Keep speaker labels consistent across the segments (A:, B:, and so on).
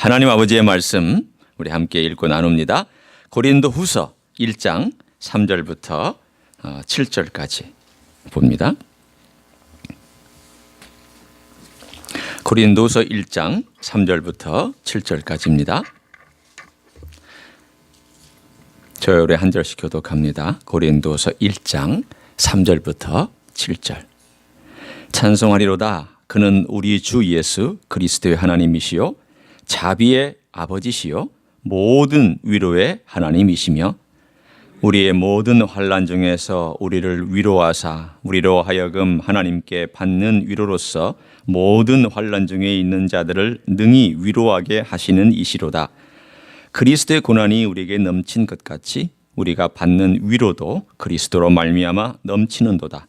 A: 하나님 아버지의 말씀 우리 함께 읽고 나눕니다. 고린도후서 1장 3절부터 7절까지 봅니다. 고린도후서 1장 3절부터 7절까지입니다. 저열에 한 절씩 교독합니다. 고린도후서 1장 3절부터 7절. 찬송하리로다. 그는 우리 주 예수 그리스도의 하나님이시요 자비의 아버지시요 모든 위로의 하나님이시며 우리의 모든 환난 중에서 우리를 위로하사 우리로 하여금 하나님께 받는 위로로서 모든 환난 중에 있는 자들을 능히 위로하게 하시는 이시로다. 그리스도의 고난이 우리에게 넘친 것 같이 우리가 받는 위로도 그리스도로 말미암아 넘치는도다.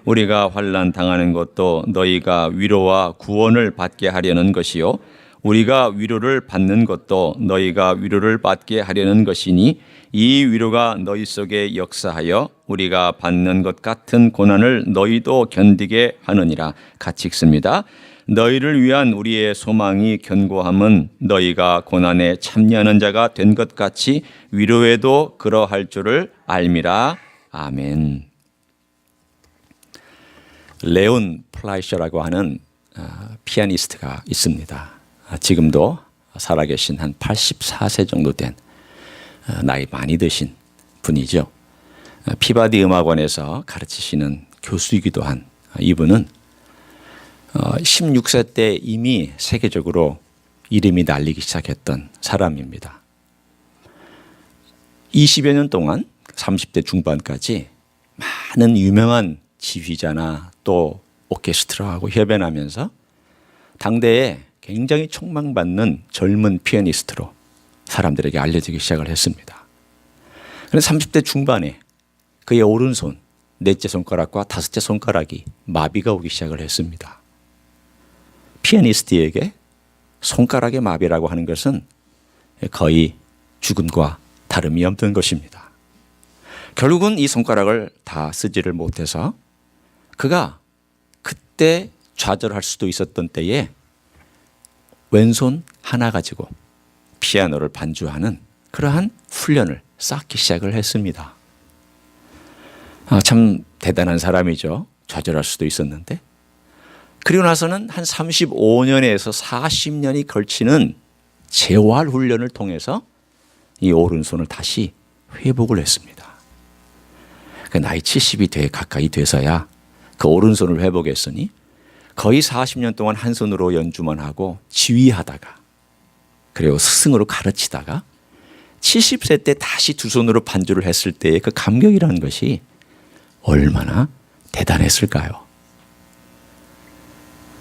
A: 우리가 환난 당하는 것도 너희가 위로와 구원을 받게 하려는 것이요 우리가 위로를 받는 것도 너희가 위로를 받게 하려는 것이니 이 위로가 너희 속에 역사하여 우리가 받는 것 같은 고난을 너희도 견디게 하느니라. 같이 읽습니다. 너희를 위한 우리의 소망이 견고함은 너희가 고난에 참여하는 자가 된 것 같이 위로에도 그러할 줄을 알미라. 아멘. 레온 플라이셔라고 하는 피아니스트가 있습니다. 지금도 살아계신 한 84세 정도 된 나이 많이 드신 분이죠. 피바디 음악원에서 가르치시는 교수이기도 한 이분은 16세 때 이미 세계적으로 이름이 날리기 시작했던 사람입니다. 20여 년 동안 30대 중반까지 많은 유명한 지휘자나 또 오케스트라하고 협연하면서 당대에 굉장히 촉망받는 젊은 피아니스트로 사람들에게 알려지기 시작을 했습니다. 그런데 30대 중반에 그의 오른손, 넷째 손가락과 다섯째 손가락이 마비가 오기 시작을 했습니다. 피아니스트에게 손가락의 마비라고 하는 것은 거의 죽음과 다름이 없는 것입니다. 결국은 이 손가락을 다 쓰지를 못해서 그가 그때 좌절할 수도 있었던 때에 왼손 하나 가지고 피아노를 반주하는 그러한 훈련을 쌓기 시작을 했습니다. 참 대단한 사람이죠. 좌절할 수도 있었는데. 그리고 나서는 한 35년에서 40년이 걸치는 재활 훈련을 통해서 이 오른손을 다시 회복을 했습니다. 그 나이 70이 가까이 돼서야 그 오른손을 회복했으니 거의 40년 동안 한 손으로 연주만 하고 지휘하다가 그리고 스승으로 가르치다가 70세 때 다시 두 손으로 반주를 했을 때의 그 감격이라는 것이 얼마나 대단했을까요?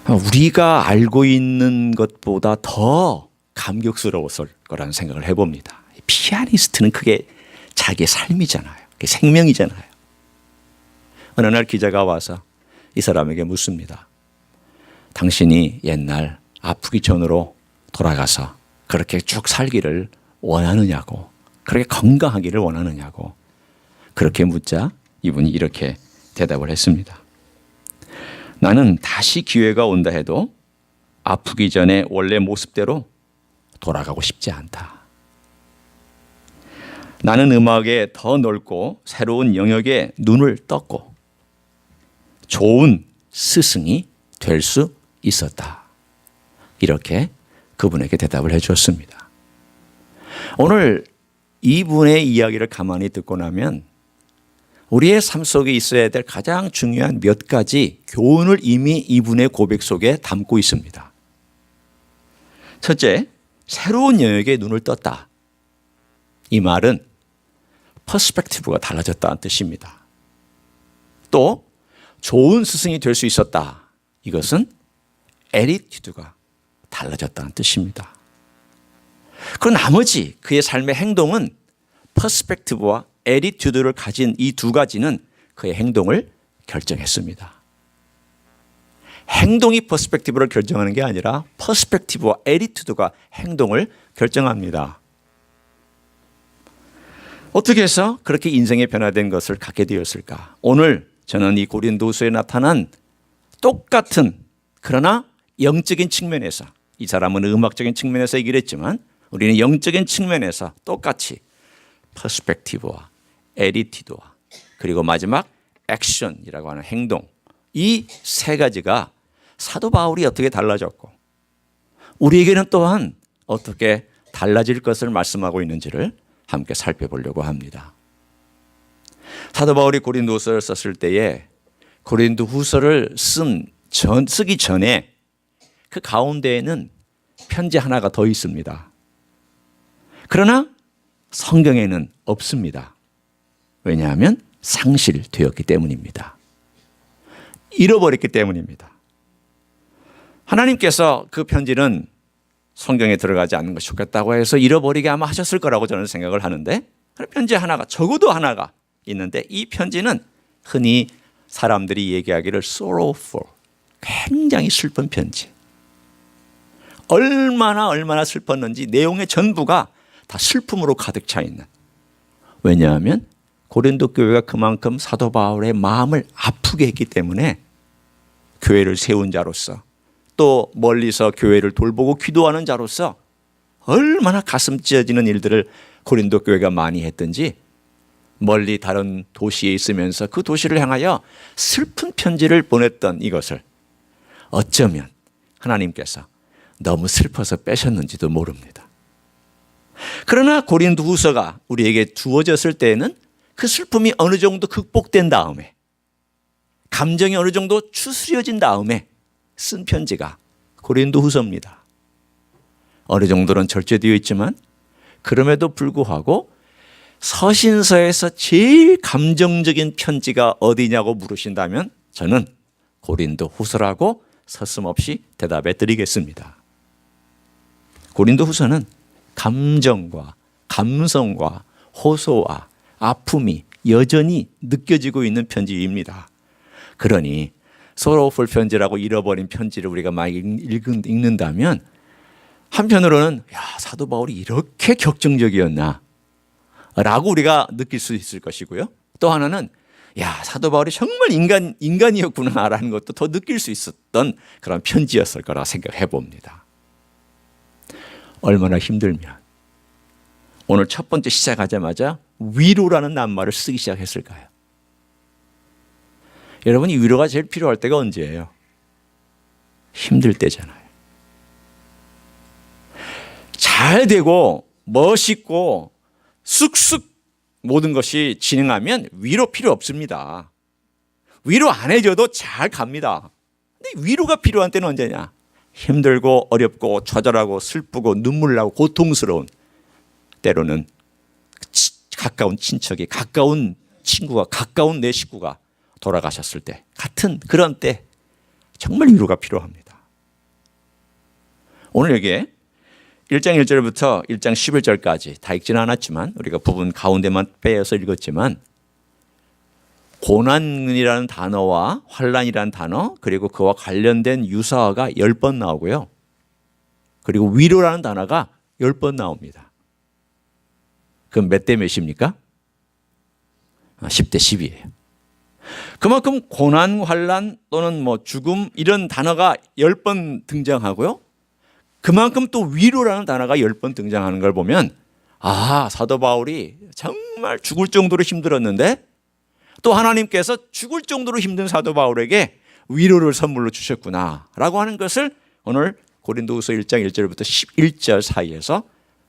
A: 우리가 알고 있는 것보다 더 감격스러웠을 거라는 생각을 해봅니다. 피아니스트는 그게 자기의 삶이잖아요. 그게 생명이잖아요. 어느 날 기자가 와서 이 사람에게 묻습니다. 당신이 옛날 아프기 전으로 돌아가서 그렇게 쭉 살기를 원하느냐고, 그렇게 건강하기를 원하느냐고 그렇게 묻자 이분이 이렇게 대답을 했습니다. 나는 다시 기회가 온다 해도 아프기 전에 원래 모습대로 돌아가고 싶지 않다. 나는 음악에 더 넓고 새로운 영역에 눈을 떴고 좋은 스승이 될 수 있었다. 이렇게 그분에게 대답을 해 주었습니다. 오늘 이분의 이야기를 가만히 듣고 나면 우리의 삶 속에 있어야 될 가장 중요한 몇 가지 교훈을 이미 이분의 고백 속에 담고 있습니다. 첫째, 새로운 영역에 눈을 떴다. 이 말은 퍼스펙티브가 달라졌다는 뜻입니다. 또 좋은 스승이 될 수 있었다. 이것은 애티튜드가 달라졌다는 뜻입니다. 그 나머지 그의 삶의 행동은 퍼스펙티브와 애티튜드를 가진 이 두 가지는 그의 행동을 결정했습니다. 행동이 퍼스펙티브를 결정하는 게 아니라 퍼스펙티브와 애티튜드가 행동을 결정합니다. 어떻게 해서 그렇게 인생의 변화된 것을 갖게 되었을까? 오늘 저는 이 고린도후서에 나타난 똑같은 그러나 영적인 측면에서 이 사람은 음악적인 측면에서 얘기를 했지만 우리는 영적인 측면에서 똑같이 퍼스펙티브와 에디티드와 그리고 마지막 액션이라고 하는 행동, 이 세 가지가 사도 바울이 어떻게 달라졌고 우리에게는 또한 어떻게 달라질 것을 말씀하고 있는지를 함께 살펴보려고 합니다. 사도 바울이 고린도후서를 썼을 때에 고린도후서를 쓰기 전에 그 가운데에는 편지 하나가 더 있습니다. 그러나 성경에는 없습니다. 왜냐하면 상실되었기 때문입니다. 잃어버렸기 때문입니다. 하나님께서 그 편지는 성경에 들어가지 않는 것이 좋겠다고 해서 잃어버리게 아마 하셨을 거라고 저는 생각을 하는데 그런 편지 하나가 적어도 하나가 있는데 이 편지는 흔히 사람들이 얘기하기를 sorrowful, 굉장히 슬픈 편지. 얼마나 슬펐는지 내용의 전부가 다 슬픔으로 가득 차 있는. 왜냐하면 고린도 교회가 그만큼 사도 바울의 마음을 아프게 했기 때문에 교회를 세운 자로서 또 멀리서 교회를 돌보고 기도하는 자로서 얼마나 가슴 찢어지는 일들을 고린도 교회가 많이 했든지 멀리 다른 도시에 있으면서 그 도시를 향하여 슬픈 편지를 보냈던 이것을 어쩌면 하나님께서 너무 슬퍼서 빼셨는지도 모릅니다. 그러나 고린도후서가 우리에게 주어졌을 때에는 그 슬픔이 어느 정도 극복된 다음에 감정이 어느 정도 추스려진 다음에 쓴 편지가 고린도후서입니다. 어느 정도는 절제되어 있지만 그럼에도 불구하고 서신서에서 제일 감정적인 편지가 어디냐고 물으신다면 저는 고린도후서라고 서슴없이 대답해 드리겠습니다. 고린도후서는 감정과 감성과 호소와 아픔이 여전히 느껴지고 있는 편지입니다. 그러니 sorrowful 편지라고 잃어버린 편지를 우리가 많이 읽는다면 한편으로는 야, 사도 바울이 이렇게 격정적이었나 라고 우리가 느낄 수 있을 것이고요. 또 하나는 야, 사도 바울이 정말 인간이었구나라는 것도 더 느낄 수 있었던 그런 편지였을 거라 생각해 봅니다. 얼마나 힘들면 오늘 첫 번째 시작하자마자 위로라는 낱말을 쓰기 시작했을까요? 여러분, 이 위로가 제일 필요할 때가 언제예요? 힘들 때잖아요. 잘 되고 멋있고 쑥쑥 모든 것이 진행하면 위로 필요 없습니다. 위로 안 해줘도 잘 갑니다. 근데 위로가 필요한 때는 언제냐? 힘들고 어렵고 좌절하고 슬프고 눈물 나고 고통스러운, 때로는 가까운 친척이, 가까운 친구가, 가까운 내 식구가 돌아가셨을 때 같은 그런 때 정말 위로가 필요합니다. 오늘 여기에 1장 1절부터 1장 11절까지 다 읽지는 않았지만 우리가 부분 가운데만 빼어서 읽었지만 고난이라는 단어와 환난이라는 단어 그리고 그와 관련된 유사어가 10번 나오고요. 그리고 위로라는 단어가 10번 나옵니다. 그럼 몇 대 몇입니까? 10대 10이에요. 그만큼 고난, 환난 또는 뭐 죽음 이런 단어가 10번 등장하고요. 그만큼 또 위로라는 단어가 10번 등장하는 걸 보면 아, 사도 바울이 정말 죽을 정도로 힘들었는데 또 하나님께서 죽을 정도로 힘든 사도 바울에게 위로를 선물로 주셨구나 라고 하는 것을 오늘 고린도후서 1장 1절부터 11절 사이에서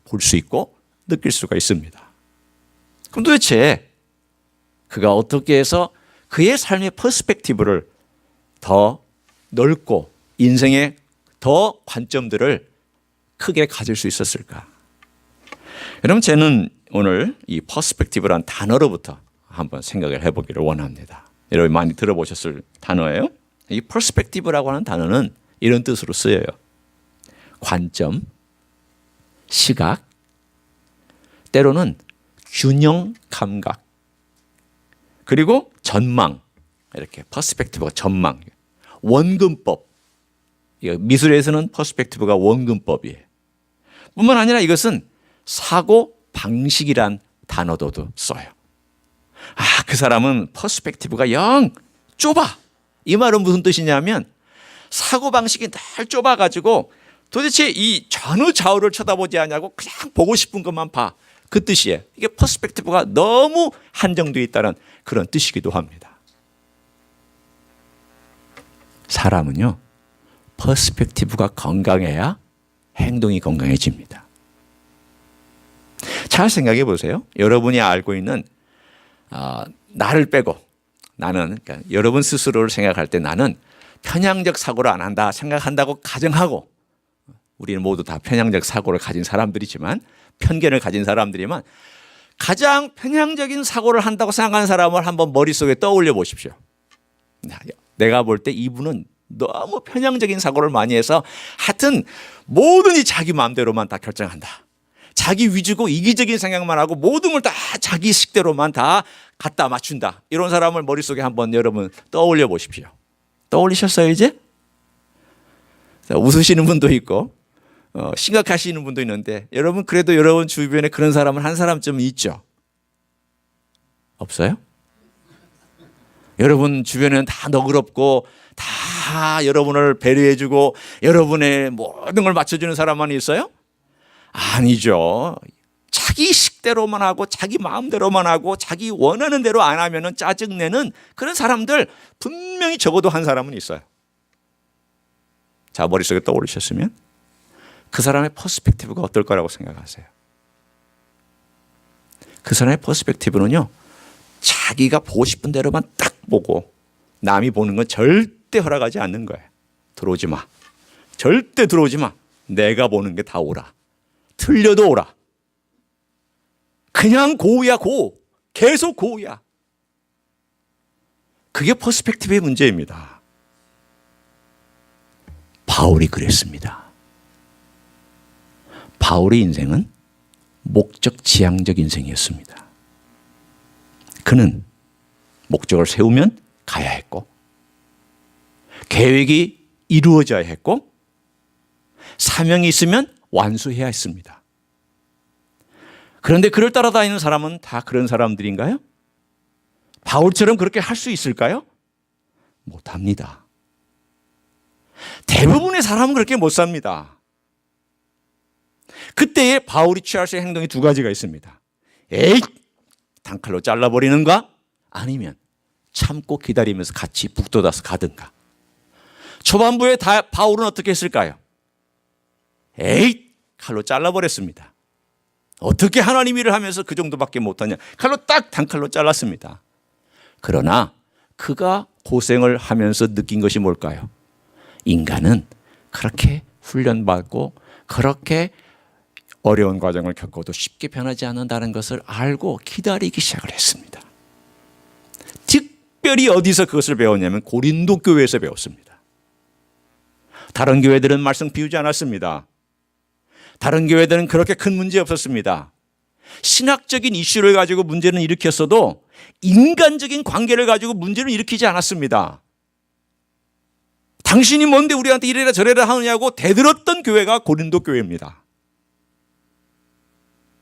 A: 볼 수 있고 느낄 수가 있습니다. 그럼 도대체 그가 어떻게 해서 그의 삶의 퍼스펙티브를 더 넓고 인생의 더 관점들을 크게 가질 수 있었을까? 여러분, 저는 오늘 이 퍼스펙티브라는 단어로부터 한번 생각을 해보기를 원합니다. 여러분 많이 들어보셨을 단어예요. 이 퍼스펙티브라고 하는 단어는 이런 뜻으로 쓰여요. 관점, 시각, 때로는 균형 감각, 그리고 전망. 이렇게 퍼스펙티브가 전망, 원근법. 미술에서는 퍼스펙티브가 원근법이에요. 뿐만 아니라 이것은 사고 방식이란 단어도 써요. 아, 그 사람은 퍼스펙티브가 영 좁아. 이 말은 무슨 뜻이냐면 사고 방식이 날 좁아가지고 도대체 이 전후 좌우를 쳐다보지 않냐고 그냥 보고 싶은 것만 봐. 그 뜻이에요. 이게 퍼스펙티브가 너무 한정되어 있다는 그런 뜻이기도 합니다. 사람은요, 퍼스펙티브가 건강해야 행동이 건강해집니다. 잘 생각해 보세요. 여러분이 알고 있는 나를 빼고 나는, 그러니까 여러분 스스로를 생각할 때 나는 편향적 사고를 안 한다 생각한다고 가정하고, 우리는 모두 다 편향적 사고를 가진 사람들이지만, 편견을 가진 사람들이지만, 가장 편향적인 사고를 한다고 생각하는 사람을 한번 머릿속에 떠올려 보십시오. 내가 볼 때 이분은 너무 편향적인 사고를 많이 해서 하여튼 뭐든지 자기 마음대로만 다 결정한다. 자기 위주고 이기적인 생각만 하고 모든 걸 다 자기 식대로만 다 갖다 맞춘다. 이런 사람을 머릿속에 한번 여러분 떠올려 보십시오. 떠올리셨어요 이제? 웃으시는 분도 있고 심각하시는 분도 있는데, 여러분 그래도 여러분 주변에 그런 사람은 한 사람쯤 있죠? 없어요? 여러분 주변에는 다 너그럽고 다 여러분을 배려해주고 여러분의 모든 걸 맞춰주는 사람만 있어요? 아니죠. 자기 식대로만 하고 자기 마음대로만 하고 자기 원하는 대로 안 하면 짜증내는 그런 사람들 분명히 적어도 한 사람은 있어요. 자, 머릿속에 떠오르셨으면 그 사람의 퍼스펙티브가 어떨 거라고 생각하세요? 그 사람의 퍼스펙티브는요, 자기가 보고 싶은 대로만 딱 보고 남이 보는 건 절대 허락하지 않는 거예요. 들어오지 마. 절대 들어오지 마. 내가 보는 게 다 옳아. 틀려도 옳아. 그냥 고우야, 고우. 계속 고우야. 그게 퍼스펙티브의 문제입니다. 바울이 그랬습니다. 바울의 인생은 목적 지향적 인생이었습니다. 그는 목적을 세우면 가야 했고, 계획이 이루어져야 했고, 사명이 있으면 완수해야 했습니다. 그런데 그를 따라다니는 사람은 다 그런 사람들인가요? 바울처럼 그렇게 할 수 있을까요? 못합니다. 대부분의 사람은 그렇게 못 삽니다. 그때에 바울이 취할 수 있는 행동이 두 가지가 있습니다. 에이! 단칼로 잘라버리는가? 아니면 참고 기다리면서 같이 북돋아서 가든가. 초반부에 바울은 어떻게 했을까요? 에이! 칼로 잘라버렸습니다. 어떻게 하나님 일을 하면서 그 정도밖에 못하냐. 칼로 딱 단칼로 잘랐습니다. 그러나 그가 고생을 하면서 느낀 것이 뭘까요? 인간은 그렇게 훈련받고 그렇게 어려운 과정을 겪어도 쉽게 변하지 않는다는 것을 알고 기다리기 시작을 했습니다. 특별히 어디서 그것을 배웠냐면 고린도 교회에서 배웠습니다. 다른 교회들은 말씀 비우지 않았습니다. 다른 교회들은 그렇게 큰 문제 없었습니다. 신학적인 이슈를 가지고 문제는 일으켰어도 인간적인 관계를 가지고 문제를 일으키지 않았습니다. 당신이 뭔데 우리한테 이래라 저래라 하느냐고 대들었던 교회가 고린도 교회입니다.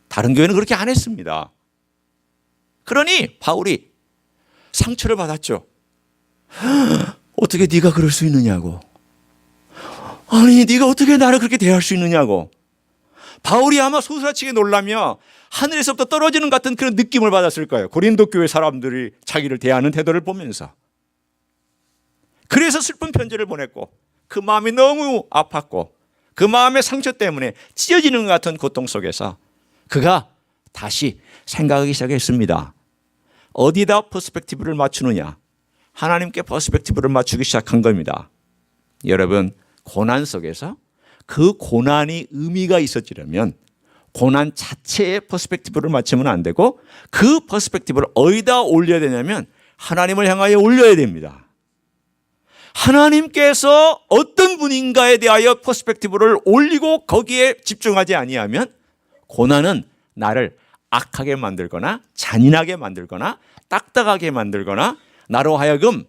A: 다른 교회는 그렇게 안 했습니다. 그러니 바울이 상처를 받았죠. 어떻게 네가 그럴 수 있느냐고. 아니 네가 어떻게 나를 그렇게 대할 수 있느냐고. 바울이 아마 소스라치게 놀라며 하늘에서부터 떨어지는 같은 그런 느낌을 받았을 거예요. 고린도 교회 사람들이 자기를 대하는 태도를 보면서. 그래서 슬픈 편지를 보냈고 그 마음이 너무 아팠고 그 마음의 상처 때문에 찢어지는 것 같은 고통 속에서 그가 다시 생각하기 시작했습니다. 어디다 퍼스펙티브를 맞추느냐? 하나님께 퍼스펙티브를 맞추기 시작한 겁니다. 여러분, 고난 속에서 그 고난이 의미가 있어지려면 고난 자체에 퍼스펙티브를 맞추면 안 되고 그 퍼스펙티브를 어디다 올려야 되냐면 하나님을 향하여 올려야 됩니다. 하나님께서 어떤 분인가에 대하여 퍼스펙티브를 올리고 거기에 집중하지 아니하면 고난은 나를 악하게 만들거나 잔인하게 만들거나 딱딱하게 만들거나 나로 하여금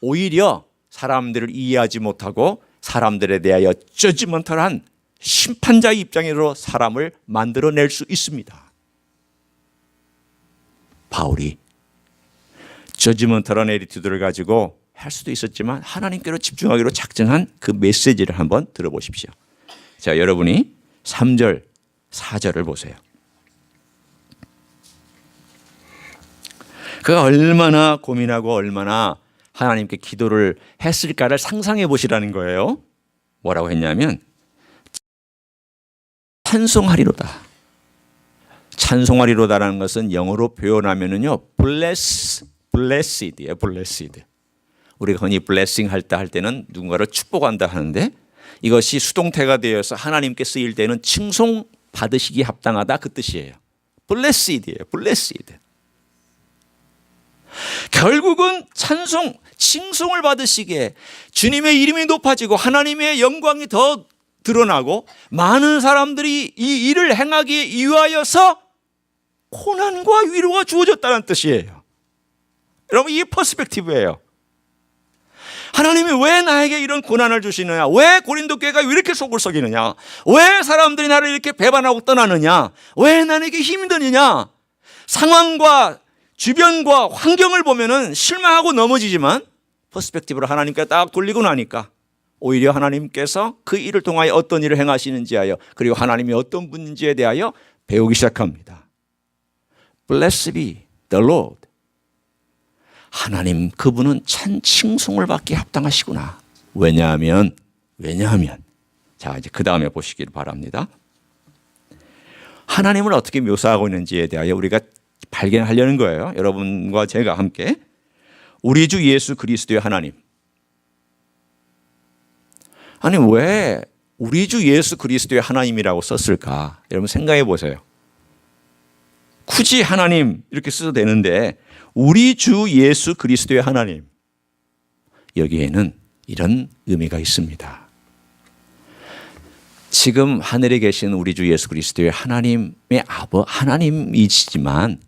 A: 오히려 사람들을 이해하지 못하고 사람들에 대하여 저지먼털한 심판자의 입장으로 사람을 만들어낼 수 있습니다. 바울이 저지먼털한 에티튜드를 가지고 할 수도 있었지만 하나님께로 집중하기로 작정한 그 메시지를 한번 들어보십시오. 자, 여러분이 3절, 4절을 보세요. 그가 얼마나 고민하고 얼마나 하나님께 기도를 했을까를 상상해 보시라는 거예요. 뭐라고 했냐면 찬송하리로다. 찬송하리로다라는 것은 영어로 표현하면은요, blessed이에요. blessed. 우리가 흔히 blessing 할 때는 누군가를 축복한다 하는데 이것이 수동태가 되어서 하나님께 쓰일 때는 칭송 받으시기 합당하다 그 뜻이에요. blessed이에요. blessed. 결국은 찬송, 칭송을 받으시기에 주님의 이름이 높아지고 하나님의 영광이 더 드러나고 많은 사람들이 이 일을 행하기 위하여서 고난과 위로가 주어졌다는 뜻이에요. 여러분, 이게 퍼스펙티브예요. 하나님이 왜 나에게 이런 고난을 주시느냐? 왜 고린도 교회가 왜 이렇게 속을 썩이느냐? 왜 사람들이 나를 이렇게 배반하고 떠나느냐? 왜 나에게 힘이 드느냐? 상황과 주변과 환경을 보면은 실망하고 넘어지지만 퍼스펙티브로 하나님께 딱 돌리고 나니까 오히려 하나님께서 그 일을 통하여 어떤 일을 행하시는지 하여 그리고 하나님이 어떤 분인지에 대하여 배우기 시작합니다. Blessed be the Lord. 하나님 그분은 참 칭송을 받기 합당하시구나. 왜냐하면 자, 이제 그 다음에 보시길 바랍니다. 하나님을 어떻게 묘사하고 있는지에 대하여 우리가 발견하려는 거예요. 여러분과 제가 함께 우리 주 예수 그리스도의 하나님. 아니 왜 우리 주 예수 그리스도의 하나님이라고 썼을까? 여러분 생각해 보세요. 굳이 하나님 이렇게 써도 되는데 우리 주 예수 그리스도의 하나님, 여기에는 이런 의미가 있습니다. 지금 하늘에 계신 우리 주 예수 그리스도의 하나님의 하나님이시지만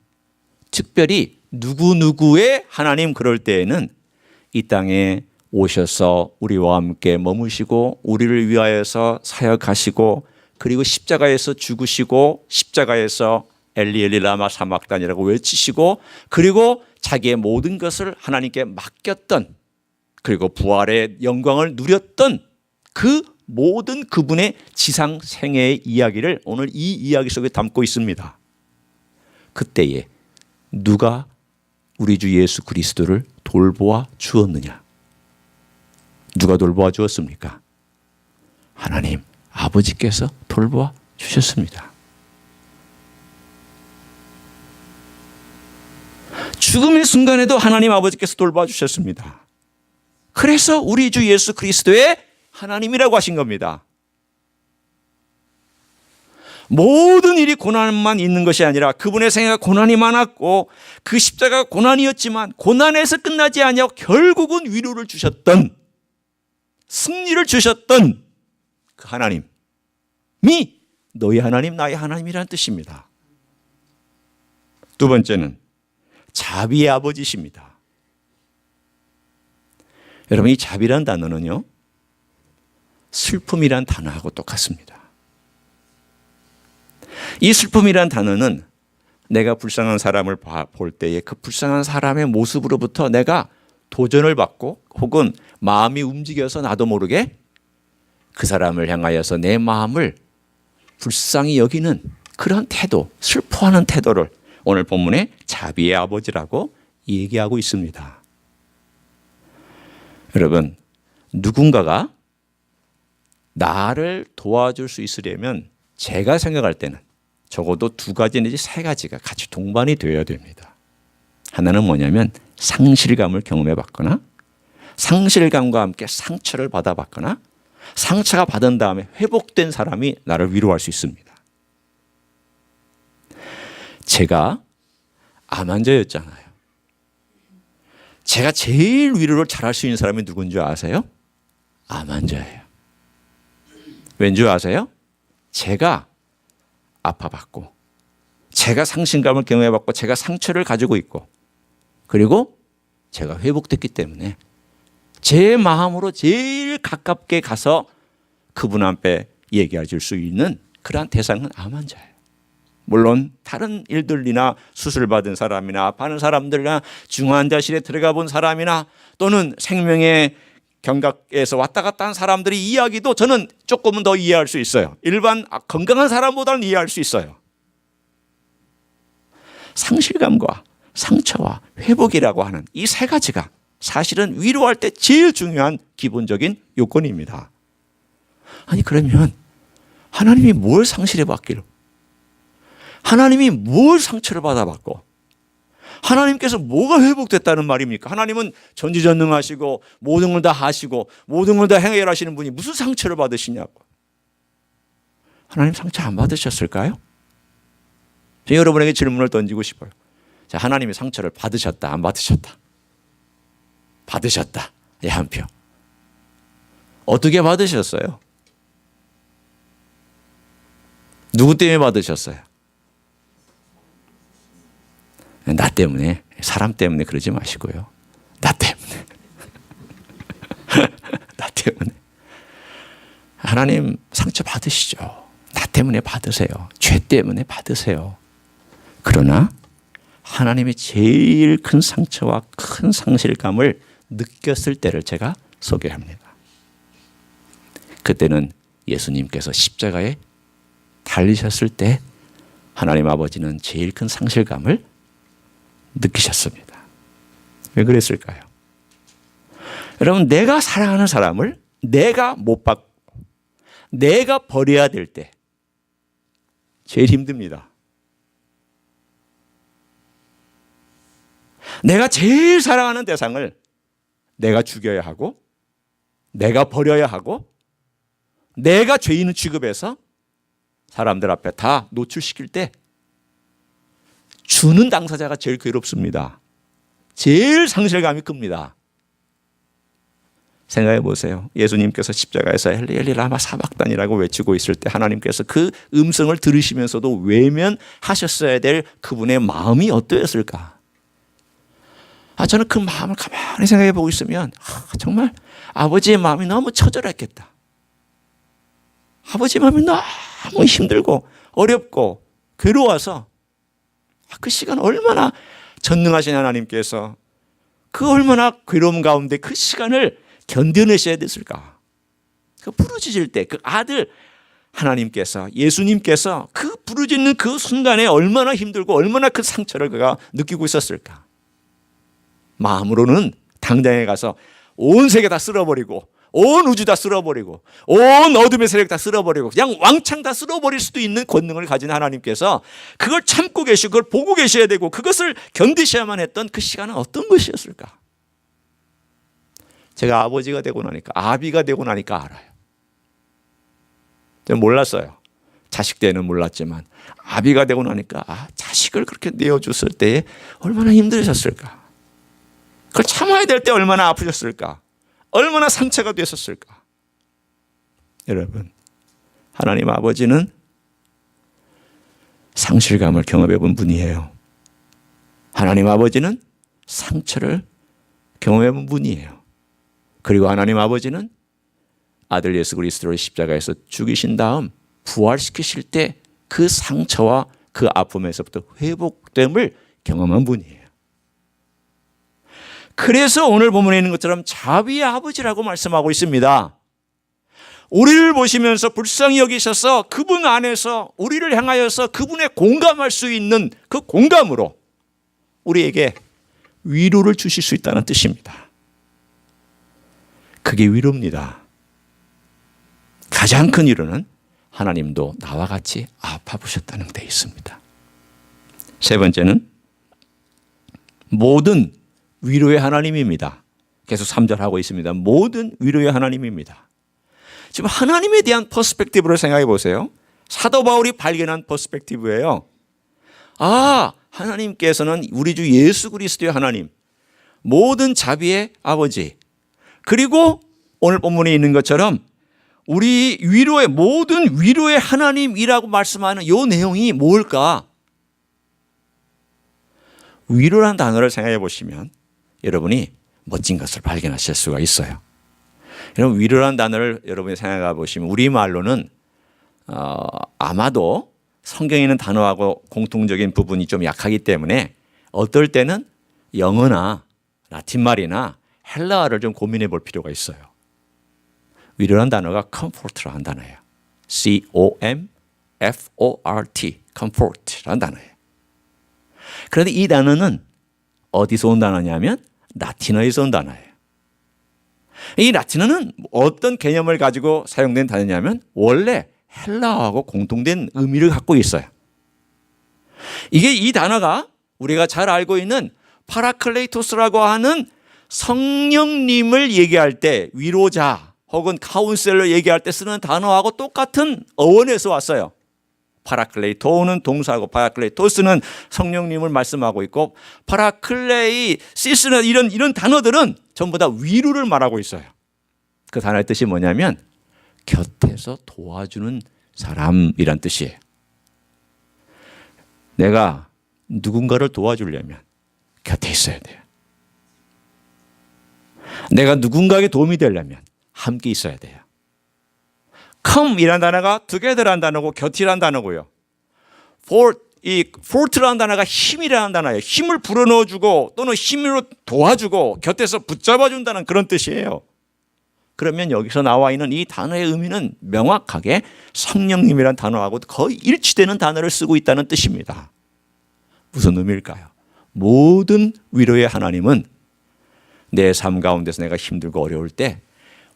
A: 특별히 누구누구의 하나님 그럴 때에는 이 땅에 오셔서 우리와 함께 머무시고 우리를 위하여서 사역하시고 그리고 십자가에서 죽으시고 십자가에서 엘리 엘리 라마 사막단이라고 외치시고 그리고 자기의 모든 것을 하나님께 맡겼던 그리고 부활의 영광을 누렸던 그 모든 그분의 지상 생애의 이야기를 오늘 이 이야기 속에 담고 있습니다. 그때에 누가 우리 주 예수 그리스도를 돌보아 주었느냐? 누가 돌보아 주었습니까? 하나님 아버지께서 돌보아 주셨습니다. 죽음의 순간에도 하나님 아버지께서 돌봐 주셨습니다. 그래서 우리 주 예수 그리스도의 하나님이라고 하신 겁니다. 모든 일이 고난만 있는 것이 아니라 그분의 생애가 고난이 많았고 그 십자가가 고난이었지만 고난에서 끝나지 아니하고 결국은 위로를 주셨던 승리를 주셨던 그 하나님이 너희 하나님 나의 하나님이라는 뜻입니다. 두 번째는 자비의 아버지십니다. 여러분 이 자비란 단어는요 슬픔이란 단어하고 똑같습니다. 이 슬픔이란 단어는 내가 불쌍한 사람을 볼 때에 그 불쌍한 사람의 모습으로부터 내가 도전을 받고 혹은 마음이 움직여서 나도 모르게 그 사람을 향하여서 내 마음을 불쌍히 여기는 그런 태도, 슬퍼하는 태도를 오늘 본문에 자비의 아버지라고 얘기하고 있습니다. 여러분, 누군가가 나를 도와줄 수 있으려면 제가 생각할 때는 적어도 두 가지 내지 세 가지가 같이 동반이 되어야 됩니다. 하나는 뭐냐면 상실감을 경험해 봤거나 상실감과 함께 상처를 받아 봤거나 상처가 받은 다음에 회복된 사람이 나를 위로할 수 있습니다. 제가 암 환자였잖아요. 제가 제일 위로를 잘할 수 있는 사람이 누군지 아세요? 암 환자예요. 왠지 아세요? 제가 아파봤고 제가 상실감을 경험해봤고 제가 상처를 가지고 있고 그리고 제가 회복됐기 때문에 제 마음으로 제일 가깝게 가서 그분 앞에 얘기해 줄 수 있는 그러한 대상은 암 환자예요. 물론 다른 일들이나 수술받은 사람이나 아파하는 사람들이나 중환자실에 들어가 본 사람이나 또는 생명의 경각에서 왔다 갔다 한 사람들이 이야기도 저는 조금은 더 이해할 수 있어요. 일반 건강한 사람보다는 이해할 수 있어요. 상실감과 상처와 회복이라고 하는 이 세 가지가 사실은 위로할 때 제일 중요한 기본적인 요건입니다. 아니 그러면 하나님이 뭘 상실해 받기로, 하나님이 뭘 상처를 받아봤고, 하나님께서 뭐가 회복됐다는 말입니까? 하나님은 전지전능하시고 모든 걸 다 하시고 모든 걸 다 해결하시는 분이 무슨 상처를 받으시냐고. 하나님 상처 안 받으셨을까요? 제가 여러분에게 질문을 던지고 싶어요. 자, 하나님이 상처를 받으셨다, 안 받으셨다? 받으셨다. 예, 한 표. 어떻게 받으셨어요? 누구 때문에 받으셨어요? 나 때문에, 사람 때문에 그러지 마시고요. 나 때문에. 나 때문에. 하나님 상처 받으시죠. 나 때문에 받으세요. 죄 때문에 받으세요. 그러나 하나님의 제일 큰 상처와 큰 상실감을 느꼈을 때를 제가 소개합니다. 그때는 예수님께서 십자가에 달리셨을 때 하나님 아버지는 제일 큰 상실감을 느끼셨습니다. 왜 그랬을까요? 여러분, 내가 사랑하는 사람을 내가 못 받고 내가 버려야 될 때 제일 힘듭니다. 내가 제일 사랑하는 대상을 내가 죽여야 하고 내가 버려야 하고 내가 죄인 취급해서 사람들 앞에 다 노출시킬 때 주는 당사자가 제일 괴롭습니다. 제일 상실감이 큽니다. 생각해 보세요. 예수님께서 십자가에서 엘리 엘리 라마 사박단이라고 외치고 있을 때 하나님께서 그 음성을 들으시면서도 외면하셨어야 될 그분의 마음이 어떠했을까? 저는 그 마음을 가만히 생각해 보고 있으면 정말 아버지의 마음이 너무 처절했겠다. 아버지의 마음이 너무 힘들고 어렵고 괴로워서 그 시간 얼마나 전능하신 하나님께서 그 얼마나 괴로움 가운데 그 시간을 견뎌내셔야 됐을까. 그 부르짖을 때 그 아들 하나님께서, 예수님께서 그 부르짖는 그 순간에 얼마나 힘들고 얼마나 그 상처를 그가 느끼고 있었을까. 마음으로는 당장에 가서 온 세계 다 쓸어버리고 온 우주 다 쓸어버리고 온 어둠의 세력 다 쓸어버리고 그냥 왕창 다 쓸어버릴 수도 있는 권능을 가진 하나님께서 그걸 참고 계시고 그걸 보고 계셔야 되고 그것을 견디셔야만 했던 그 시간은 어떤 것이었을까? 제가 아버지가 되고 나니까, 아비가 되고 나니까 알아요. 제가 몰랐어요. 자식 때는 몰랐지만 아비가 되고 나니까 자식을 그렇게 내어줬을 때 얼마나 힘드셨을까? 그걸 참아야 될 때 얼마나 아프셨을까? 얼마나 상처가 됐었을까? 여러분, 하나님 아버지는 상실감을 경험해 본 분이에요. 하나님 아버지는 상처를 경험해 본 분이에요. 그리고 하나님 아버지는 아들 예수 그리스도를 십자가에서 죽이신 다음 부활시키실 때 그 상처와 그 아픔에서부터 회복됨을 경험한 분이에요. 그래서 오늘 본문에 있는 것처럼 자비의 아버지라고 말씀하고 있습니다. 우리를 보시면서 불쌍히 여기셔서 그분 안에서 우리를 향하여서 그분에 공감할 수 있는 그 공감으로 우리에게 위로를 주실 수 있다는 뜻입니다. 그게 위로입니다. 가장 큰 위로는 하나님도 나와 같이 아파보셨다는 데 있습니다. 세 번째는 모든 위로의 하나님입니다. 계속 3절 하고 있습니다. 모든 위로의 하나님입니다. 지금 하나님에 대한 퍼스펙티브를 생각해 보세요. 사도 바울이 발견한 퍼스펙티브예요. 하나님께서는 우리 주 예수 그리스도의 하나님, 모든 자비의 아버지, 그리고 오늘 본문에 있는 것처럼 우리 위로의 모든 위로의 하나님이라고 말씀하는 이 내용이 뭘까? 위로라는 단어를 생각해 보시면 여러분이 멋진 것을 발견하실 수가 있어요. 여러분, 위로라는 단어를 여러분이 생각해 보시면 우리말로는 아마도 성경에 있는 단어하고 공통적인 부분이 좀 약하기 때문에 어떨 때는 영어나 라틴말이나 헬라어를 좀 고민해 볼 필요가 있어요. 위로란 단어가 comfort라는 단어예요. C-O-M-F-O-R-T, comfort라는 단어예요. 그런데 이 단어는 어디서 온 단어냐면 라틴어에서 온 단어예요. 이 라틴어는 어떤 개념을 가지고 사용된 단어냐면 원래 헬라어하고 공통된 의미를 갖고 있어요. 이게 이 단어가 우리가 잘 알고 있는 파라클레이토스라고 하는 성령님을 얘기할 때 위로자 혹은 카운셀러 얘기할 때 쓰는 단어하고 똑같은 어원에서 왔어요. 파라클레이토는 동사고 파라클레이토스는 성령님을 말씀하고 있고 파라클레이시스는 이런 단어들은 전부 다 위로를 말하고 있어요. 그 단어의 뜻이 뭐냐면 곁에서 도와주는 사람이란 뜻이에요. 내가 누군가를 도와주려면 곁에 있어야 돼요. 내가 누군가에게 도움이 되려면 함께 있어야 돼요. come이라는 단어가 together라는 단어고 곁이라는 단어고요. fort라는 단어가 힘이라는 단어예요. 힘을 불어넣어주고 또는 힘으로 도와주고 곁에서 붙잡아준다는 그런 뜻이에요. 그러면 여기서 나와 있는 이 단어의 의미는 명확하게 성령님이라는 단어하고 거의 일치되는 단어를 쓰고 있다는 뜻입니다. 무슨 의미일까요? 모든 위로의 하나님은 내 삶 가운데서 내가 힘들고 어려울 때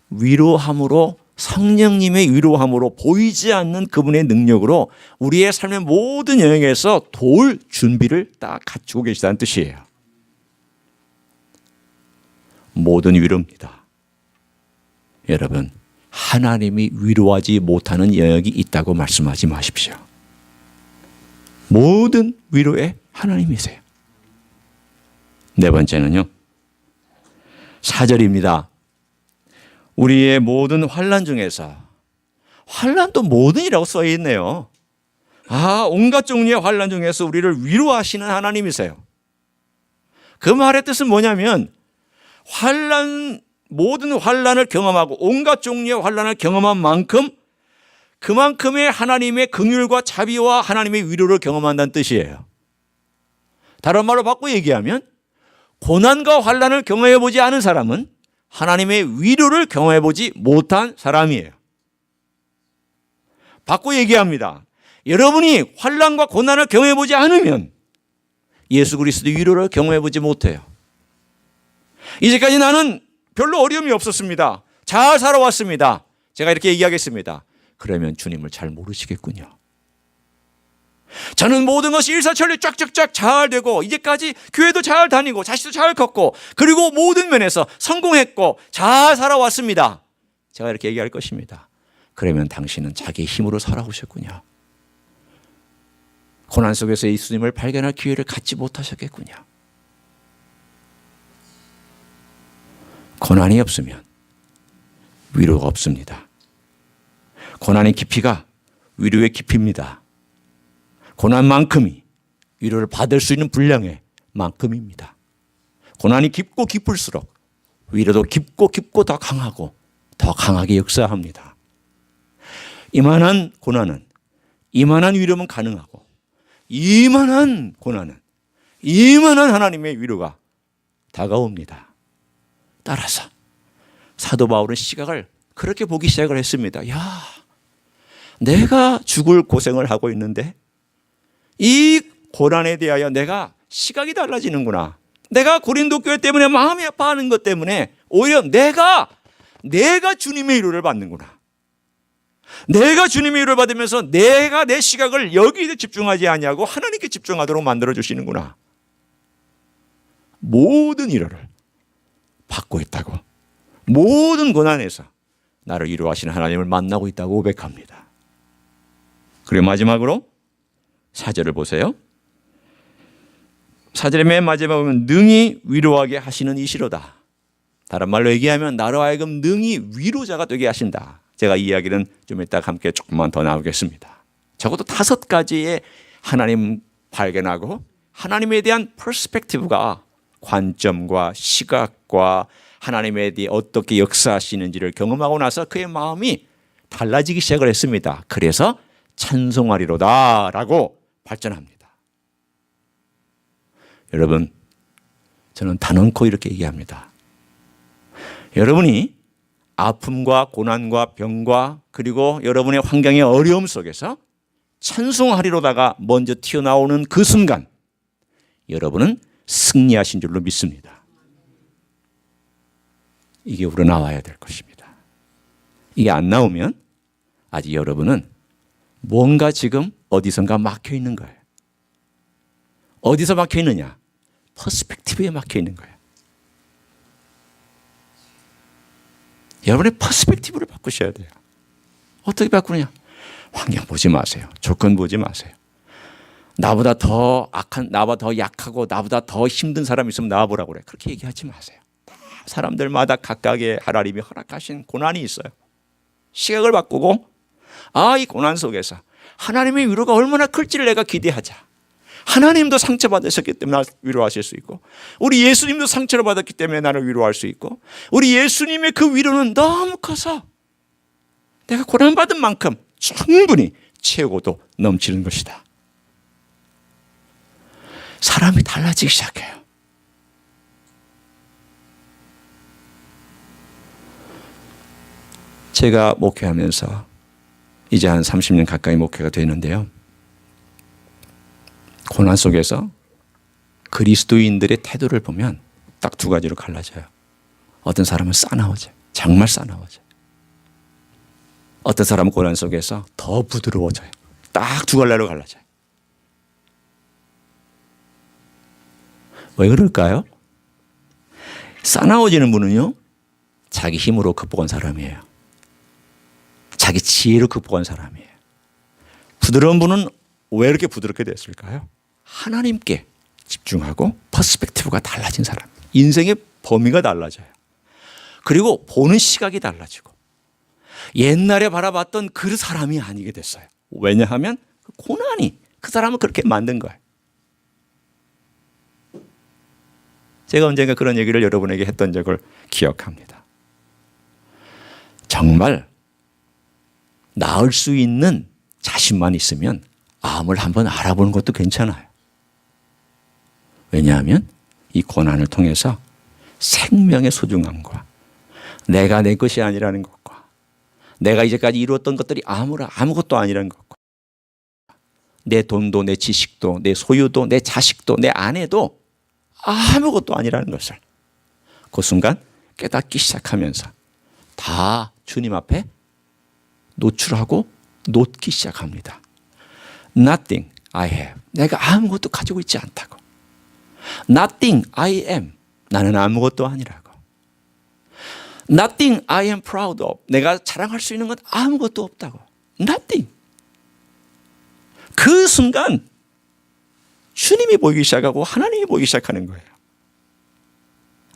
A: 위로함으로 성령님의 위로함으로 보이지 않는 그분의 능력으로 우리의 삶의 모든 영역에서 도울 준비를 딱 갖추고 계시다는 뜻이에요. 모든 위로입니다. 여러분, 하나님이 위로하지 못하는 영역이 있다고 말씀하지 마십시오. 모든 위로의 하나님이세요. 네 번째는요, 4절입니다. 우리의 모든 환난 중에서, 환난도 모든이라고 써 있네요. 온갖 종류의 환난 중에서 우리를 위로하시는 하나님이세요. 그 말의 뜻은 뭐냐면 모든 환난을 경험하고 온갖 종류의 환난을 경험한 만큼 그만큼의 하나님의 긍휼과 자비와 하나님의 위로를 경험한다는 뜻이에요. 다른 말로 바꿔 얘기하면 고난과 환난을 경험해 보지 않은 사람은 하나님의 위로를 경험해 보지 못한 사람이에요. 바꿔 얘기합니다. 여러분이 환난과 고난을 경험해 보지 않으면 예수 그리스도의 위로를 경험해 보지 못해요. 이제까지 나는 별로 어려움이 없었습니다. 잘 살아왔습니다. 제가 이렇게 얘기하겠습니다. 그러면 주님을 잘 모르시겠군요. 저는 모든 것이 일사천리 쫙쫙쫙 잘 되고 이제까지 교회도 잘 다니고 자식도 잘 컸고 그리고 모든 면에서 성공했고 잘 살아왔습니다. 제가 이렇게 얘기할 것입니다. 그러면 당신은 자기의 힘으로 살아오셨군요. 고난 속에서 예수님을 발견할 기회를 갖지 못하셨겠군요. 고난이 없으면 위로가 없습니다. 고난의 깊이가 위로의 깊이입니다. 고난만큼이 위로를 받을 수 있는 분량의 만큼입니다. 고난이 깊고 깊을수록 위로도 깊고 깊고 더 강하고 더 강하게 역사합니다. 이만한 고난은 이만한 위로면 가능하고 이만한 고난은 이만한 하나님의 위로가 다가옵니다. 따라서 사도 바울은 시각을 그렇게 보기 시작을 했습니다. 야, 내가 죽을 고생을 하고 있는데 이 고난에 대하여 내가 시각이 달라지는구나. 내가 고린도 교회 때문에 마음이 아파하는 것 때문에 오히려 내가 주님의 위로를 받는구나. 내가 주님의 위로를 받으면서 내가 내 시각을 여기에 집중하지 아니하고 하나님께 집중하도록 만들어 주시는구나. 모든 위로를 받고 있다고, 모든 고난에서 나를 위로하시는 하나님을 만나고 있다고 고백합니다. 그리고 마지막으로 4절을 보세요. 4절의 맨 마지막에 보면 능히 위로하게 하시는 이시로다. 다른 말로 얘기하면 나로 하여금 능히 위로자가 되게 하신다. 제가 이 이야기는 좀 이따 함께 조금만 더 나오겠습니다. 적어도 5가지의 하나님 발견하고 하나님에 대한 퍼스펙티브가 관점과 시각과 하나님에 대해 어떻게 역사하시는지를 경험하고 나서 그의 마음이 달라지기 시작을 했습니다. 그래서 찬송하리로다 라고 발전합니다. 여러분, 저는 단언코 이렇게 얘기합니다. 여러분이 아픔과 고난과 병과 그리고 여러분의 환경의 어려움 속에서 찬송하리로다가 먼저 튀어나오는 그 순간 여러분은 승리하신 줄로 믿습니다. 이게 우러나와야 될 것입니다. 이게 안 나오면 아직 여러분은 뭔가 지금 어디선가 막혀 있는 거예요. 어디서 막혀 있느냐? 퍼스펙티브에 막혀 있는 거예요. 여러분의 퍼스펙티브를 바꾸셔야 돼요. 어떻게 바꾸느냐? 환경 보지 마세요. 조건 보지 마세요. 나보다 더 악한, 나보다 더 약하고 나보다 더 힘든 사람이 있으면 나와보라고 그래. 그렇게 얘기하지 마세요. 사람들마다 각각의 하나님이 허락하신 고난이 있어요. 시각을 바꾸고 이 고난 속에서 하나님의 위로가 얼마나 클지를 내가 기대하자. 하나님도 상처받으셨기 때문에 나를 위로하실 수 있고 우리 예수님도 상처를 받았기 때문에 나를 위로할 수 있고 우리 예수님의 그 위로는 너무 커서 내가 고난받은 만큼 충분히 채우고도 넘치는 것이다. 사람이 달라지기 시작해요. 제가 목회하면서 이제 한 30년 가까이 목회가 되는데요. 고난 속에서 그리스도인들의 태도를 보면 딱 두 가지로 갈라져요. 어떤 사람은 싸나워져요. 정말 싸나워져요. 어떤 사람은 고난 속에서 더 부드러워져요. 딱 두 갈래로 갈라져요. 왜 그럴까요? 싸나워지는 분은요, 자기 힘으로 극복한 사람이에요. 자기 지혜로 극복한 사람이에요. 부드러운 분은 왜 이렇게 부드럽게 됐을까요? 하나님께 집중하고 퍼스펙티브가 달라진 사람. 인생의 범위가 달라져요. 그리고 보는 시각이 달라지고 옛날에 바라봤던 그 사람이 아니게 됐어요. 왜냐하면 고난이 그 사람을 그렇게 만든 거예요. 제가 언젠가 그런 얘기를 여러분에게 했던 적을 기억합니다. 정말 나을 수 있는 자신만 있으면 암을 한번 알아보는 것도 괜찮아요. 왜냐하면 이 고난을 통해서 생명의 소중함과 내가 내 것이 아니라는 것과 내가 이제까지 이루었던 것들이 아무것도 아니라는 것과 내 돈도 내 지식도 내 소유도 내 자식도 내 아내도 아무것도 아니라는 것을 그 순간 깨닫기 시작하면서 다 주님 앞에 노출하고 놓기 시작합니다. Nothing I have. 내가 아무것도 가지고 있지 않다고. Nothing I am. 나는 아무것도 아니라고. Nothing I am proud of. 내가 자랑할 수 있는 건 아무것도 없다고. Nothing. 그 순간 주님이 보이기 시작하고 하나님이 보이기 시작하는 거예요.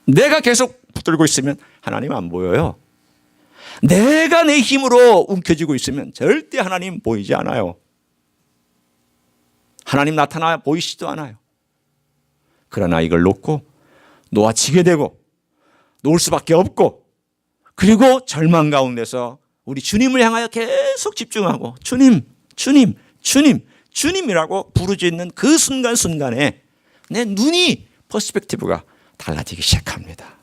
A: 내가 계속 붙들고 있으면 하나님 안 보여요. 내가 내 힘으로 움켜쥐고 있으면 절대 하나님 보이지 않아요. 하나님 나타나 보이시지도 않아요. 그러나 이걸 놓고 놓아지게 되고 놓을 수밖에 없고 그리고 절망 가운데서 우리 주님을 향하여 계속 집중하고 주님, 주님, 주님, 주님이라고 부르짖는 그 순간순간에 내 눈이 퍼스펙티브가 달라지기 시작합니다.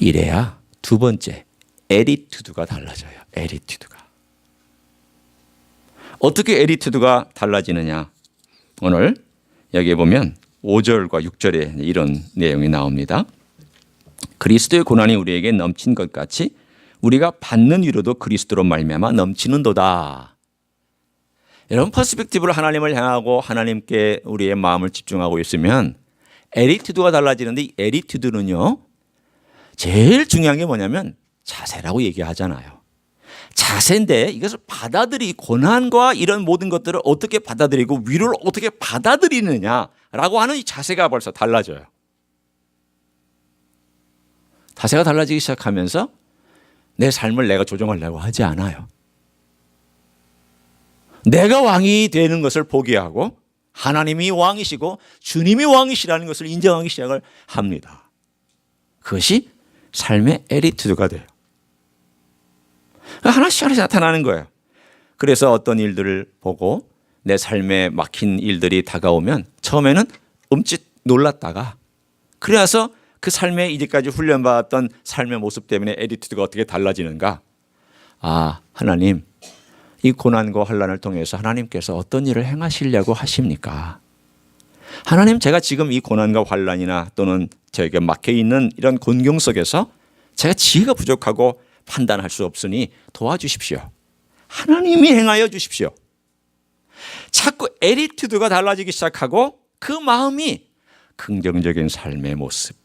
A: 이래야 두 번째 애티튜드가 달라져요. 애티튜드가. 어떻게 애티튜드가 달라지느냐? 오늘 여기에 보면 5절과 6절에 이런 내용이 나옵니다. 그리스도의 고난이 우리에게 넘친 것 같이 우리가 받는 위로도 그리스도로 말미암아 넘치는도다. 여러분 퍼스펙티브를 하나님을 향하고 하나님께 우리의 마음을 집중하고 있으면 애티튜드가 달라지는데 이 애티튜드는요. 제일 중요한 게 뭐냐면 자세라고 얘기하잖아요. 자세인데 이것을 고난과 이런 모든 것들을 어떻게 받아들이고 위로를 어떻게 받아들이느냐라고 하는 이 자세가 벌써 달라져요. 자세가 달라지기 시작하면서 내 삶을 내가 조정하려고 하지 않아요. 내가 왕이 되는 것을 포기하고 하나님이 왕이시고 주님이 왕이시라는 것을 인정하기 시작을 합니다. 그것이 삶의 애티튜드가 돼요. 하나씩 나타나는 거예요. 그래서 어떤 일들을 보고 내 삶에 막힌 일들이 다가오면 처음에는 움찔 놀랐다가 그래서 그 삶에 이제까지 훈련받았던 삶의 모습 때문에 애티튜드가 어떻게 달라지는가? 아, 하나님, 이 고난과 환난을 통해서 하나님께서 어떤 일을 행하시려고 하십니까? 하나님, 제가 지금 이 고난과 환난이나 또는 저에게 막혀 있는 이런 곤경 속에서 제가 지혜가 부족하고 판단할 수 없으니 도와주십시오. 하나님이 행하여 주십시오. 자꾸 애티튜드가 달라지기 시작하고 그 마음이 긍정적인 삶의 모습,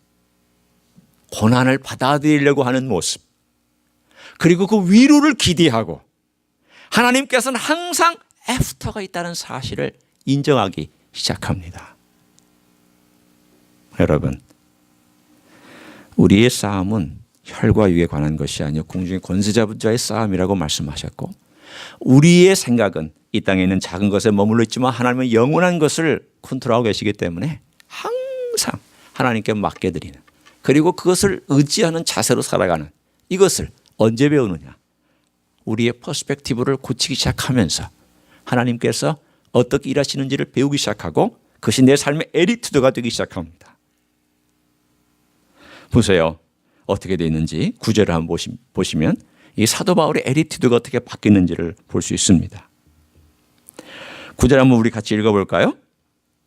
A: 고난을 받아들이려고 하는 모습, 그리고 그 위로를 기대하고 하나님께서는 항상 애프터가 있다는 사실을 인정하기 시작합니다. 여러분, 우리의 싸움은 혈과 육에 관한 것이 아니요 공중의 권세자들과의 싸움이라고 말씀하셨고, 우리의 생각은 이 땅에 있는 작은 것에 머물러 있지만 하나님은 영원한 것을 컨트롤하고 계시기 때문에 항상 하나님께 맡겨드리는, 그리고 그것을 의지하는 자세로 살아가는, 이것을 언제 배우느냐? 우리의 퍼스펙티브를 고치기 시작하면서 하나님께서 어떻게 일하시는지를 배우기 시작하고 그것이 내 삶의 애티튜드가 되기 시작합니다. 보세요. 어떻게 되어 있는지 9절을 한번 보시면 이 사도 바울의 애티튜드가 어떻게 바뀌는지를 볼 수 있습니다. 9절 한번 우리 같이 읽어볼까요?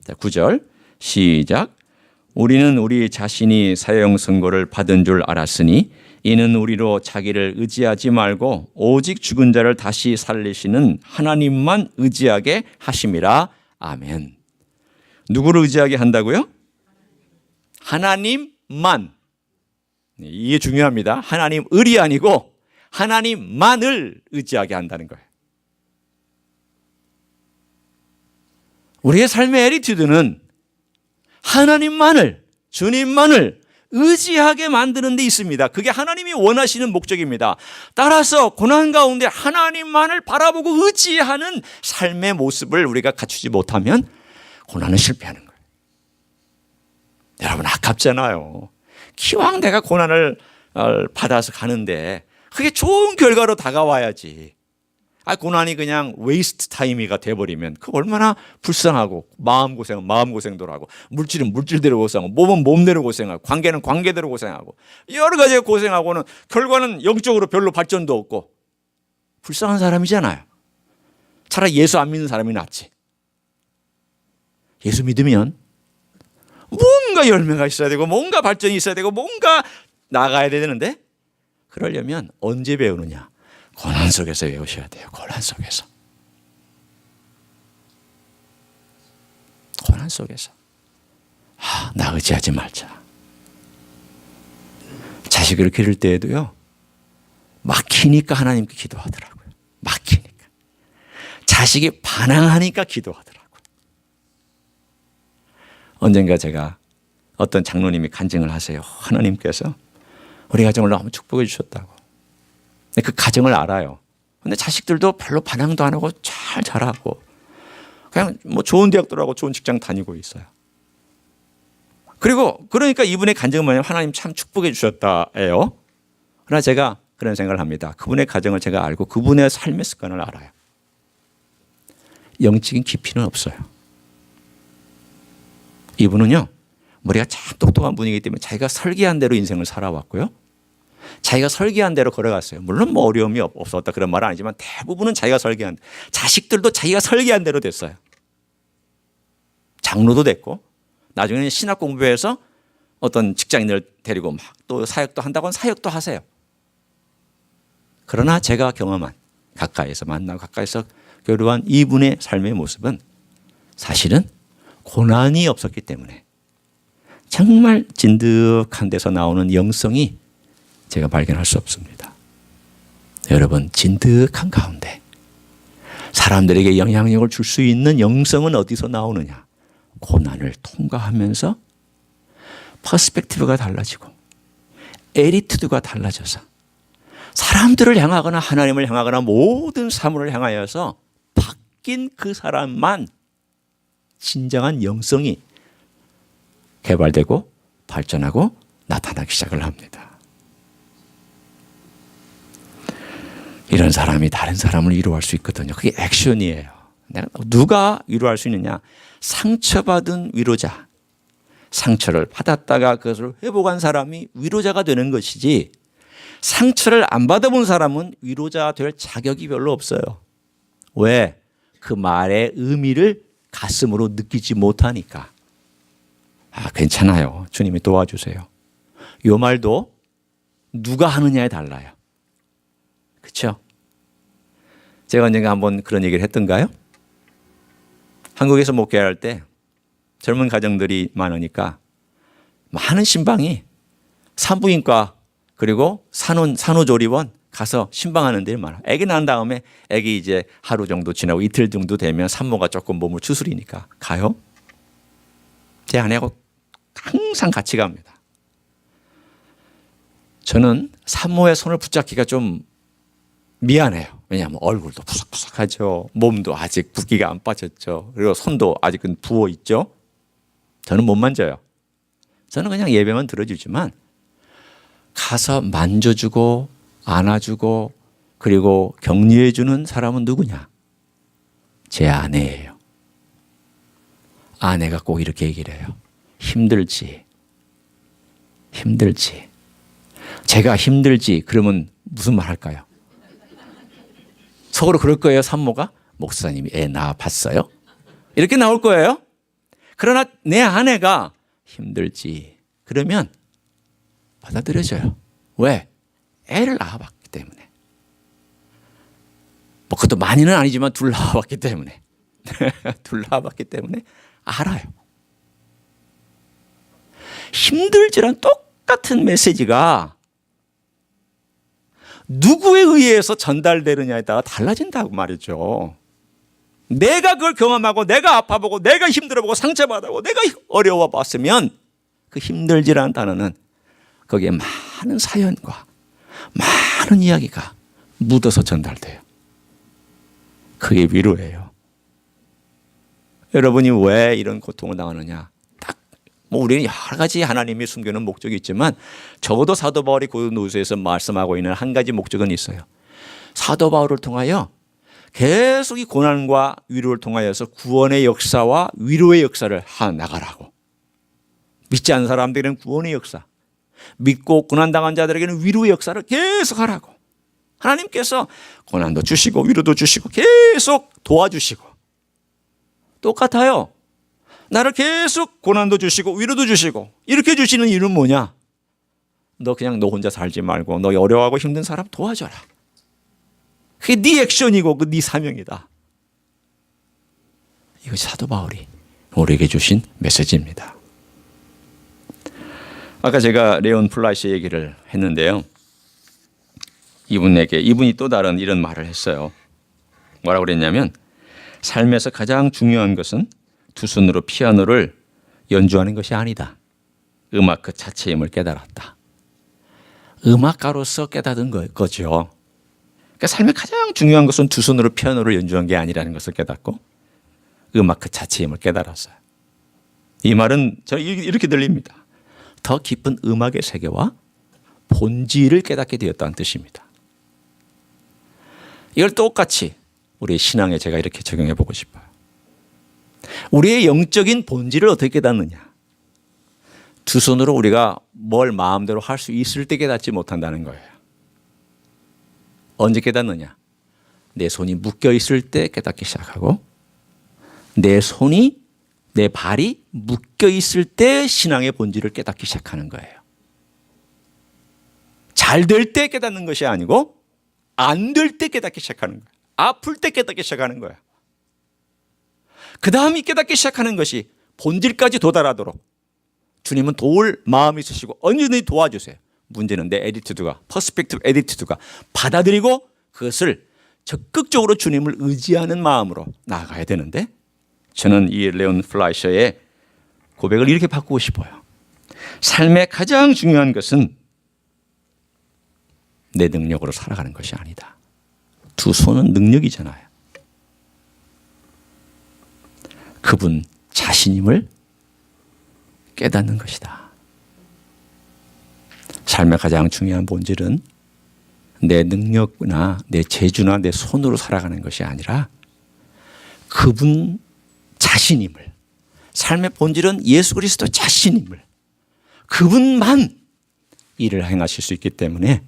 A: 자, 9절 시작. 우리는 우리 자신이 사형 선고를 받은 줄 알았으니 이는 우리로 자기를 의지하지 말고 오직 죽은 자를 다시 살리시는 하나님만 의지하게 하심이라. 아멘. 누구를 의지하게 한다고요? 하나님만. 이게 중요합니다. 하나님을이 아니고 하나님만을 의지하게 한다는 거예요. 우리의 삶의 애티튜드는 하나님만을, 주님만을 의지하게 만드는 데 있습니다. 그게 하나님이 원하시는 목적입니다. 따라서 고난 가운데 하나님만을 바라보고 의지하는 삶의 모습을 우리가 갖추지 못하면 고난은 실패하는 거예요. 여러분, 아깝잖아요. 기왕 내가 고난을 받아서 가는데 그게 좋은 결과로 다가와야지. 고난이 그냥 웨이스트 타임이가 돼버리면 그 얼마나 불쌍하고 마음고생도 하고, 물질은 물질대로 고생하고, 몸은 몸대로 고생하고, 관계는 관계대로 고생하고, 여러 가지가 고생하고는 결과는 영적으로 별로 발전도 없고 불쌍한 사람이잖아요. 차라리 예수 안 믿는 사람이 낫지. 예수 믿으면 뭔가 열매가 있어야 되고 뭔가 발전이 있어야 되고 뭔가 나가야 되는데, 그러려면 언제 배우느냐? 고난 속에서 배우셔야 돼요. 고난 속에서. 고난 속에서. 나 의지하지 말자. 자식을 기를 때에도요, 막히니까 하나님께 기도하더라고요. 막히니까. 자식이 반항하니까 기도하더라고요. 언젠가 제가 어떤 장로님이 간증을 하세요. 하나님께서 우리 가정을 너무 축복해 주셨다고. 그 가정을 알아요. 근데 자식들도 별로 반항도 안 하고 잘 자라고 그냥 뭐 좋은 대학 들어가고 좋은 직장 다니고 있어요. 그러니까 이분의 간증은 뭐냐면 하나님 참 축복해 주셨다예요. 그러나 제가 그런 생각을 합니다. 그분의 가정을 제가 알고 그분의 삶의 습관을 알아요. 영적인 깊이는 없어요. 이분은요, 머리가 참 똑똑한 분이기 때문에 자기가 설계한 대로 인생을 살아왔고요. 자기가 설계한 대로 걸어갔어요. 물론 뭐 어려움이 없었다 그런 말은 아니지만 대부분은 자기가 설계한, 자식들도 자기가 설계한 대로 됐어요. 장로도 됐고 나중에는 신학 공부해서 어떤 직장인을 데리고 막 또 사역도 한다고 하면 사역도 하세요. 그러나 제가 경험한, 가까이서 만나고 가까이서 교류한 이분의 삶의 모습은 사실은 고난이 없었기 때문에 정말 진득한 데서 나오는 영성이 제가 발견할 수 없습니다. 여러분, 진득한 가운데 사람들에게 영향력을 줄 수 있는 영성은 어디서 나오느냐? 고난을 통과하면서 퍼스펙티브가 달라지고 애티튜드가 달라져서 사람들을 향하거나 하나님을 향하거나 모든 사물을 향하여서 바뀐 그 사람만 진정한 영성이 개발되고 발전하고 나타나기 시작을 합니다. 이런 사람이 다른 사람을 위로할 수 있거든요. 그게 액션이에요. 누가 위로할 수 있느냐? 상처받은 위로자, 상처를 받았다가 그것을 회복한 사람이 위로자가 되는 것이지, 상처를 안 받아본 사람은 위로자 될 자격이 별로 없어요. 왜? 그 말의 의미를 가슴으로 느끼지 못하니까. 괜찮아요. 주님이 도와주세요. 이 말도 누가 하느냐에 달라요. 그렇죠? 제가 언젠가 한번 그런 얘기를 했던가요? 한국에서 목회할 때 젊은 가정들이 많으니까 많은 신방이 산부인과 그리고 산후조리원 가서 신방하는 데를 많아요. 아기 낳은 다음에 아기 이제 하루 정도 지나고 이틀 정도 되면 산모가 조금 몸을 추스리니까 가요. 제 아내하고 항상 같이 갑니다. 저는 산모의 손을 붙잡기가 좀 미안해요. 왜냐하면 얼굴도 푸석푸석하죠. 몸도 아직 붓기가 안 빠졌죠. 그리고 손도 아직은 부어 있죠. 저는 못 만져요. 저는 그냥 예배만 들어주지만 가서 만져주고 안아주고 그리고 격려해주는 사람은 누구냐? 제 아내예요. 아내가 꼭 이렇게 얘기를 해요. 힘들지. 제가 힘들지. 그러면 무슨 말 할까요? 속으로 그럴 거예요. 산모가. 목사님이 애 낳아봤어요? 이렇게 나올 거예요. 그러나 내 아내가 힘들지. 그러면 받아들여져요. 왜? 애를 낳아봤기 때문에. 뭐 그것도 많이는 아니지만 둘 낳아봤기 때문에. 둘 낳아봤기 때문에 알아요. 힘들지랑 똑같은 메시지가 누구에 의해서 전달되느냐에 따라 달라진다고 말이죠. 내가 그걸 경험하고 내가 아파보고 내가 힘들어보고 상처받아보고 내가 어려워봤으면 그 힘들지라는 단어는 거기에 많은 사연과 많은 이야기가 묻어서 전달돼요. 그게 위로예요. 여러분이 왜 이런 고통을 당하느냐? 뭐 우리는 여러 가지 하나님이 숨겨놓은 목적이 있지만 적어도 사도 바울이 고린도후서에서 말씀하고 있는 한 가지 목적은 있어요. 사도 바울을 통하여 계속 이 고난과 위로를 통하여서 구원의 역사와 위로의 역사를 나가라고. 믿지 않는 사람들에게는 구원의 역사, 믿고 고난당한 자들에게는 위로의 역사를 계속 하라고. 하나님께서 고난도 주시고 위로도 주시고 계속 도와주시고. 똑같아요. 나를 계속 고난도 주시고 위로도 주시고 이렇게 주시는 이유는 뭐냐? 너 그냥 너 혼자 살지 말고 너 어려워하고 힘든 사람 도와줘라. 그게 네 액션이고 그 네 사명이다. 이것이 사도 바울이 우리에게 주신 메시지입니다. 아까 제가 레온 플라시 얘기를 했는데요. 이분이 또 다른 이런 말을 했어요. 뭐라고 그랬냐면 삶에서 가장 중요한 것은 두 손으로 피아노를 연주하는 것이 아니다. 음악 그 자체임을 깨달았다. 음악가로서 깨닫은 거죠. 그러니까 삶의 가장 중요한 것은 두 손으로 피아노를 연주한 게 아니라는 것을 깨닫고 음악 그 자체임을 깨달았어요. 이 말은 저는 이렇게 들립니다. 더 깊은 음악의 세계와 본질을 깨닫게 되었다는 뜻입니다. 이걸 똑같이 우리 신앙에 제가 이렇게 적용해 보고 싶어요. 우리의 영적인 본질을 어떻게 깨닫느냐? 두 손으로 우리가 뭘 마음대로 할 수 있을 때 깨닫지 못한다는 거예요. 언제 깨닫느냐? 내 손이 묶여 있을 때 깨닫기 시작하고 내 발이 묶여 있을 때 신앙의 본질을 깨닫기 시작하는 거예요. 잘 될 때 깨닫는 것이 아니고 안 될 때 깨닫기 시작하는 거예요. 아플 때 깨닫기 시작하는 거예요. 그 다음이 깨닫기 시작하는 것이 본질까지 도달하도록 주님은 도울 마음이 있으시고 언제든지 도와주세요. 문제는 내 에디튜드가, 퍼스펙티브 에디튜드가 받아들이고 그것을 적극적으로 주님을 의지하는 마음으로 나아가야 되는데 저는 이 레온 플라이셔의 고백을 이렇게 바꾸고 싶어요. 삶의 가장 중요한 것은 내 능력으로 살아가는 것이 아니다. 두 손은 능력이잖아요. 그분 자신임을 깨닫는 것이다. 삶의 가장 중요한 본질은 내 능력이나 내 재주나 내 손으로 살아가는 것이 아니라 그분 자신임을 삶의 본질은 예수 그리스도 자신임을, 그분만 일을 행하실 수 있기 때문에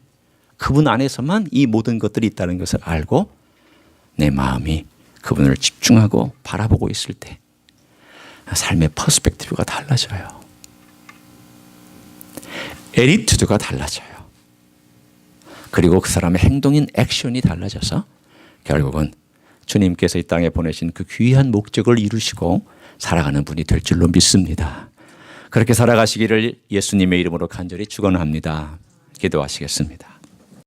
A: 그분 안에서만 이 모든 것들이 있다는 것을 알고 내 마음이 그분을 집중하고 바라보고 있을 때 삶의 퍼스펙티브가 달라져요. 애티튜드가 달라져요. 그리고 그 사람의 행동인 액션이 달라져서 결국은 주님께서 이 땅에 보내신 그 귀한 목적을 이루시고 살아가는 분이 될 줄로 믿습니다. 그렇게 살아가시기를 예수님의 이름으로 간절히 축원합니다. 기도하시겠습니다.